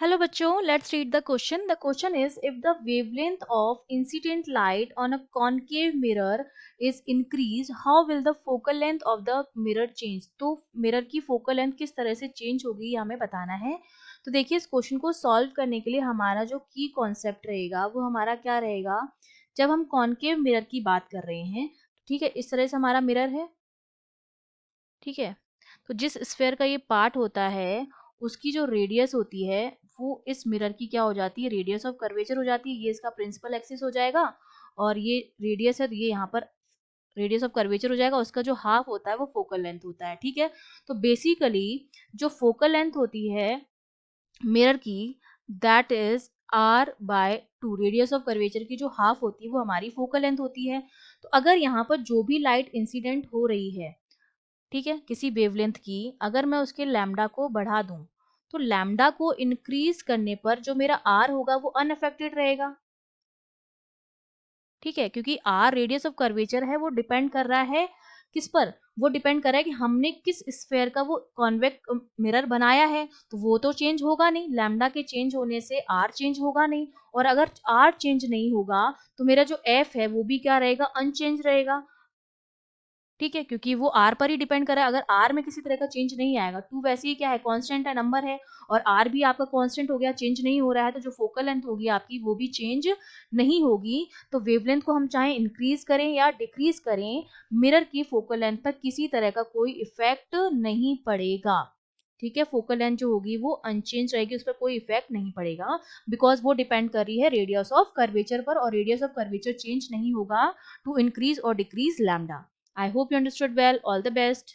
Hello बच्चों, let's read the question. The question is, if the wavelength of incident light on a concave mirror is increased, how will the focal length of the mirror change? तो mirror की focal length किस तरह से change होगी ये हमें बताना है। तो देखिए इस क्वेश्चन को सॉल्व करने के लिए हमारा जो की कॉन्सेप्ट रहेगा वो हमारा क्या रहेगा। जब हम कॉन्केव मिरर की बात कर रहे हैं, ठीक है, इस तरह से हमारा मिरर है, ठीक है। तो जिस स्फेयर का ये पार्ट होता है उसकी जो रेडियस होती है वो इस मिरर की क्या हो जाती है, रेडियस ऑफ कर्वेचर हो जाती है। ये इसका प्रिंसिपल एक्सिस हो जाएगा और ये रेडियस है तो ये यहाँ पर रेडियस ऑफ कर्वेचर हो जाएगा। उसका जो हाफ होता है वो फोकल लेंथ होता है, ठीक है। तो बेसिकली जो फोकल लेंथ होती है मिरर की that is r/2। Radius of curvature की जो हाफ होती है वो हमारी फोकल लेंथ होती है। तो अगर यहाँ पर जो भी लाइट इंसिडेंट हो रही है, ठीक है, किसी वेवलेंथ की, अगर मैं उसके लैम्डा को बढ़ा दूं तो लैम्डा को इंक्रीज करने पर जो मेरा आर होगा वो अनअफेक्टेड रहेगा, ठीक है। क्योंकि आर रेडियस ऑफ कर्वेचर है, वो डिपेंड कर रहा है किस पर, वो डिपेंड कर रहा है कि हमने किस स्फेयर का वो कॉन्वेक्स मिरर बनाया है। तो वो तो चेंज होगा नहीं, लैम्डा के चेंज होने से आर चेंज होगा नहीं। और अगर आर चेंज नहीं होगा तो मेरा जो एफ है वो भी क्या रहेगा, अनचेंज रहेगा, ठीक है। क्योंकि वो आर पर ही डिपेंड कर रहा है। अगर आर में किसी तरह का चेंज नहीं आएगा, टू वैसे ही क्या है, कांस्टेंट है, नंबर है, और आर भी आपका कांस्टेंट हो गया, चेंज नहीं हो रहा है, तो जो फोकल लेंथ होगी आपकी वो भी चेंज नहीं होगी। तो वेवलेंथ को हम चाहे इंक्रीज करें या डिक्रीज करें, मिरर की फोकल लेंथ पर किसी तरह का कोई इफेक्ट नहीं पड़ेगा, ठीक है। फोकल लेंथ जो होगी वो अनचेंज रहेगी, उस पर कोई इफेक्ट नहीं पड़ेगा, बिकॉज वो डिपेंड कर रही है रेडियस ऑफ कर्वेचर पर, और रेडियस ऑफ कर्वेचर चेंज नहीं होगा टू इंक्रीज और decrease lambda. I hope you understood well. All the best.